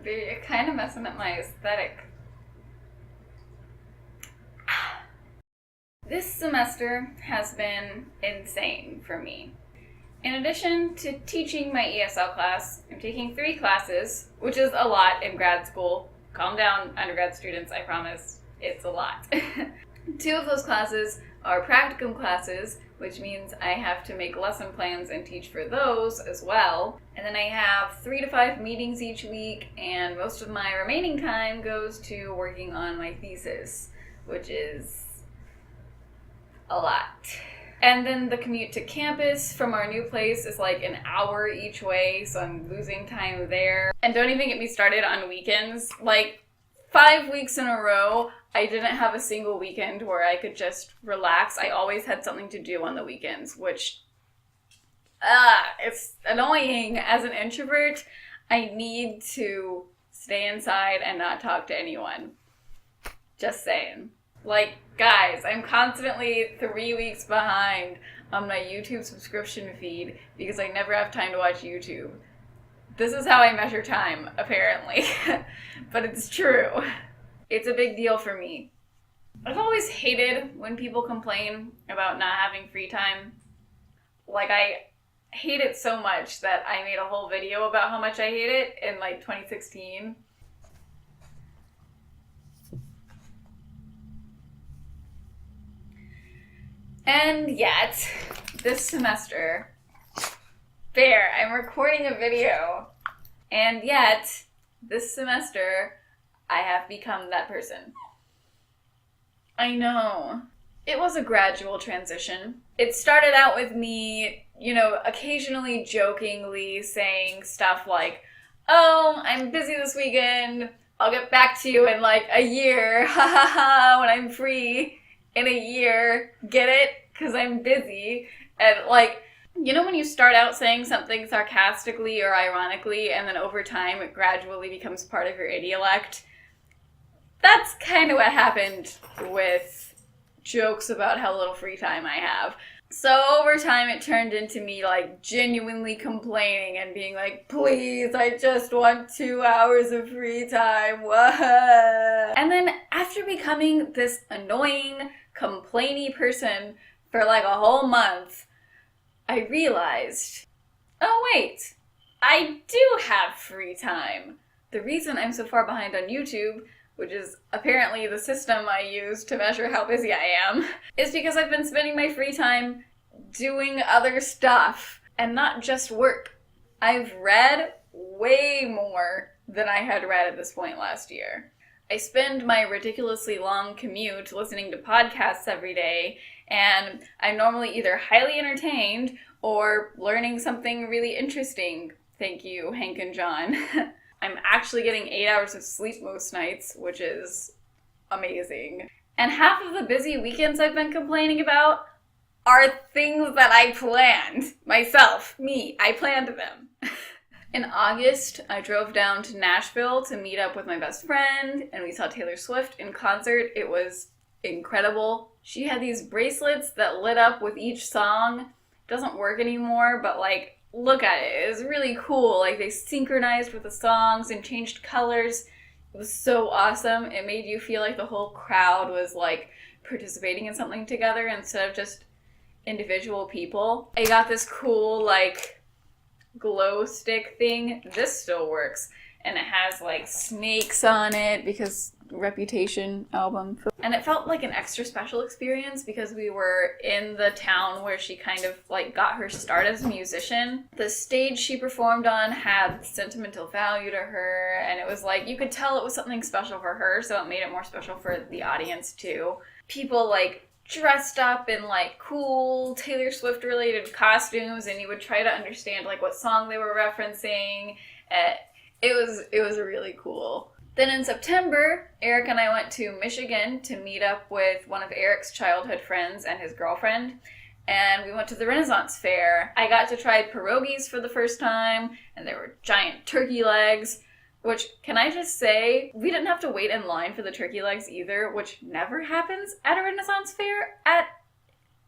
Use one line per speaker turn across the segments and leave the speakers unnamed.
You're kind of messing up my aesthetic. This semester has been insane for me. In addition to teaching my ESL class, I'm taking 3 classes, which is a lot in grad school. Calm down, undergrad students, I promise. It's a lot. 2 of those classes are practicum classes, which means I have to make lesson plans and teach for those as well. And then I have 3 to 5 meetings each week, and most of my remaining time goes to working on my thesis, which is a lot. And then the commute to campus from our new place is like an hour each way, so I'm losing time there. And don't even get me started on weekends. Like 5 weeks in a row, I didn't have a single weekend where I could just relax. I always had something to do on the weekends, which, it's annoying. As an introvert, I need to stay inside and not talk to anyone. Just saying. Like, guys, I'm constantly 3 weeks behind on my YouTube subscription feed because I never have time to watch YouTube. This is how I measure time, apparently. But it's true. It's a big deal for me. I've always hated when people complain about not having free time. Like, I hate it so much that I made a whole video about how much I hate it in, like, 2016. And yet, this semester, I'm recording a video, and yet, this semester, I have become that person. I know. It was a gradual transition. It started out with me, occasionally jokingly saying stuff like, oh, I'm busy this weekend, I'll get back to you in like a year, ha ha ha, when I'm free. In a year, get it? Because I'm busy. And like, when you start out saying something sarcastically or ironically, and then over time it gradually becomes part of your idiolect? That's kind of what happened with jokes about how little free time I have. So over time it turned into me like genuinely complaining and being like, please, I just want 2 hours of free time. What? And then after becoming this annoying, complainy person for like a whole month, I realized, oh wait, I do have free time. The reason I'm so far behind on YouTube, which is apparently the system I use to measure how busy I am, is because I've been spending my free time doing other stuff and not just work. I've read way more than I had read at this point last year. I spend my ridiculously long commute listening to podcasts every day, and I'm normally either highly entertained or learning something really interesting. Thank you, Hank and John. I'm actually getting 8 hours of sleep most nights, which is amazing. And half of the busy weekends I've been complaining about are things that I planned. Myself, me, I planned them. In August, I drove down to Nashville to meet up with my best friend, and we saw Taylor Swift in concert. It was incredible. She had these bracelets that lit up with each song. It doesn't work anymore, but like, look at it. It was really cool. Like, they synchronized with the songs and changed colors. It was so awesome. It made you feel like the whole crowd was like participating in something together instead of just individual people. I got this cool like glow stick thing. This still works, and it has like snakes on it because Reputation album. And it felt like an extra special experience because we were in the town where she kind of like got her start as a musician. The stage she performed on had sentimental value to her, and it was like you could tell it was something special for her, so it made it more special for the audience too. People like dressed up in like cool Taylor Swift related costumes, and you would try to understand like what song they were referencing. It was really cool. Then in September, Eric and I went to Michigan to meet up with one of Eric's childhood friends and his girlfriend, and we went to the Renaissance Fair. I got to try pierogies for the first time, and there were giant turkey legs, which, can I just say, we didn't have to wait in line for the turkey legs either, which never happens at a Renaissance Fair at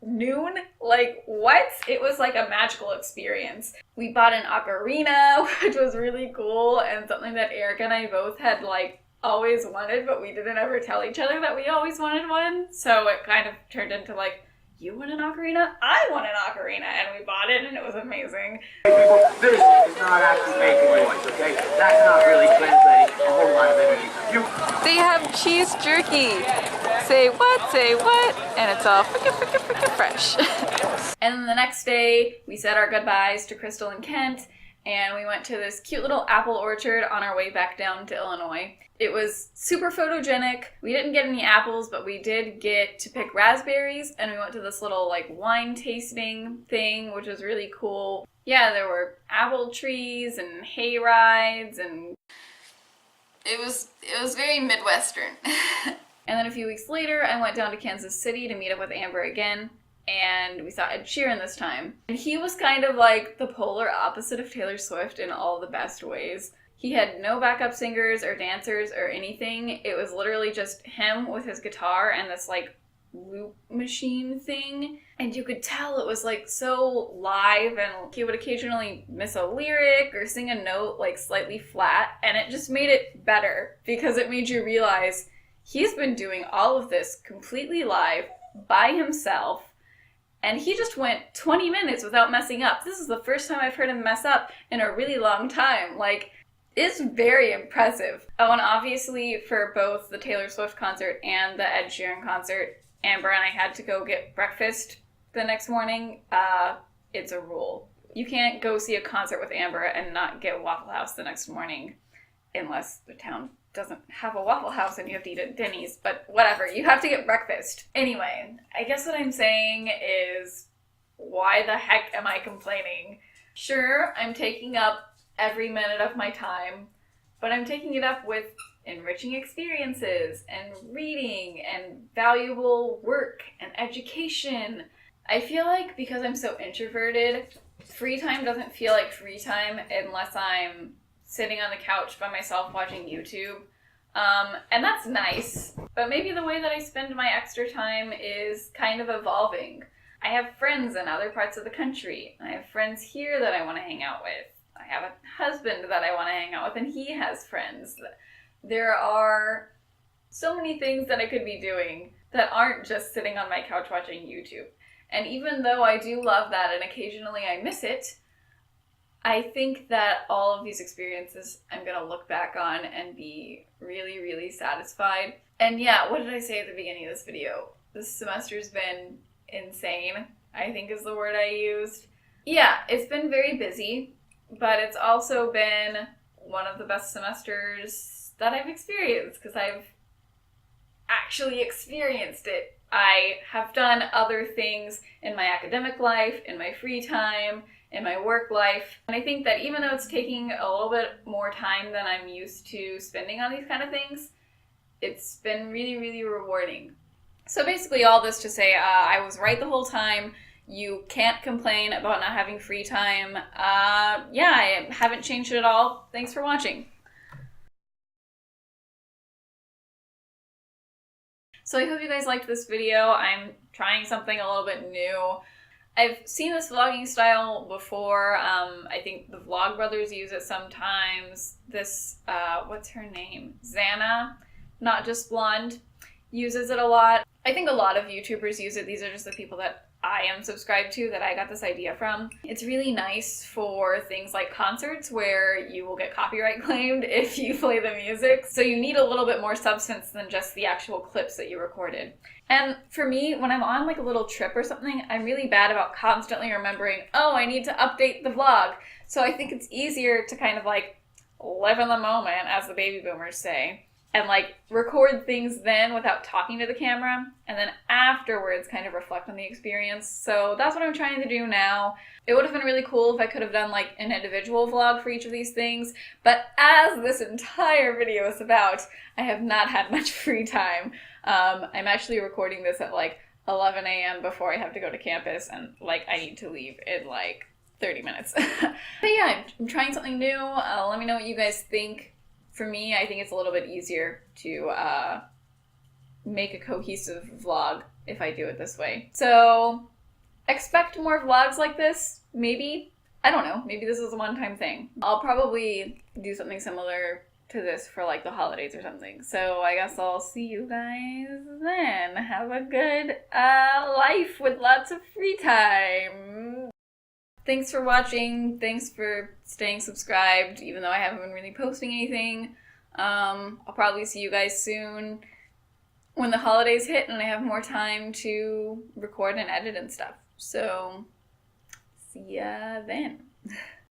noon. Like, what? It was like a magical experience. We bought an ocarina, which was really cool, and something that Erica and I both had like always wanted, but we didn't ever tell each other that we always wanted one. So it kind of turned into like, you want an ocarina? I want an ocarina, and we bought it, and it was amazing.
This is not actually making noise, okay? That's not really translating a whole lot of energy.
They have cheese jerky. Say what? And it's all frickin' fresh. And then the next day, we said our goodbyes to Crystal and Kent, and we went to this cute little apple orchard on our way back down to Illinois. It was super photogenic. We didn't get any apples, but we did get to pick raspberries, and we went to this little like wine tasting thing, which was really cool. Yeah, there were apple trees and hay rides, and it was very Midwestern. And then a few weeks later, I went down to Kansas City to meet up with Amber again, and we saw Ed Sheeran this time. And he was kind of like the polar opposite of Taylor Swift in all the best ways. He had no backup singers or dancers or anything. It was literally just him with his guitar and this like loop machine thing. And you could tell it was like so live, and he would occasionally miss a lyric or sing a note like slightly flat, and it just made it better because it made you realize he's been doing all of this completely live by himself, and he just went 20 minutes without messing up. This is the first time I've heard him mess up in a really long time. Like, it's very impressive. Oh, and obviously for both the Taylor Swift concert and the Ed Sheeran concert, Amber and I had to go get breakfast the next morning. It's a rule. You can't go see a concert with Amber and not get Waffle House the next morning unless the town doesn't have a Waffle House and you have to eat at Denny's, but whatever, you have to get breakfast. Anyway, I guess what I'm saying is, why the heck am I complaining? Sure, I'm taking up every minute of my time, but I'm taking it up with enriching experiences and reading and valuable work and education. I feel like because I'm so introverted, free time doesn't feel like free time unless I'm sitting on the couch by myself watching YouTube. And that's nice, but maybe the way that I spend my extra time is kind of evolving. I have friends in other parts of the country. I have friends here that I want to hang out with. I have a husband that I want to hang out with, and he has friends. There are so many things that I could be doing that aren't just sitting on my couch watching YouTube. And even though I do love that and occasionally I miss it, I think that all of these experiences I'm going to look back on and be really, really satisfied. And yeah, what did I say at the beginning of this video? This semester's been insane, I think is the word I used. Yeah, it's been very busy, but it's also been one of the best semesters that I've experienced because I've actually experienced it. I have done other things in my academic life, in my free time, in my work life. And I think that even though it's taking a little bit more time than I'm used to spending on these kind of things, it's been really, really rewarding. So basically all this to say, I was right the whole time. You can't complain about not having free time. Yeah, I haven't changed it at all. Thanks for watching. So I hope you guys liked this video. I'm trying something a little bit new. I've seen this vlogging style before. I think the Vlog Brothers use it sometimes. This, what's her name? Xana, Not Just Blonde, uses it a lot. I think a lot of YouTubers use it. These are just the people that I am subscribed to, that I got this idea from. It's really nice for things like concerts where you will get copyright claimed if you play the music. So you need a little bit more substance than just the actual clips that you recorded. And for me, when I'm on like a little trip or something, I'm really bad about constantly remembering, oh, I need to update the vlog. So I think it's easier to kind of like live in the moment, as the baby boomers say, and like record things then without talking to the camera, and then afterwards kind of reflect on the experience. So that's what I'm trying to do now. It would have been really cool if I could have done like an individual vlog for each of these things, but as this entire video is about, I have not had much free time. I'm actually recording this at like 11 a.m. before I have to go to campus, and like I need to leave in like 30 minutes. But yeah, I'm trying something new. Let me know what you guys think. For me, I think it's a little bit easier to make a cohesive vlog if I do it this way. So expect more vlogs like this, maybe. I don't know, maybe this is a one-time thing. I'll probably do something similar to this for like the holidays or something. So I guess I'll see you guys then. Have a good life with lots of free time. Thanks for watching. Thanks for staying subscribed, even though I haven't been really posting anything. I'll probably see you guys soon when the holidays hit and I have more time to record and edit and stuff. So see ya then.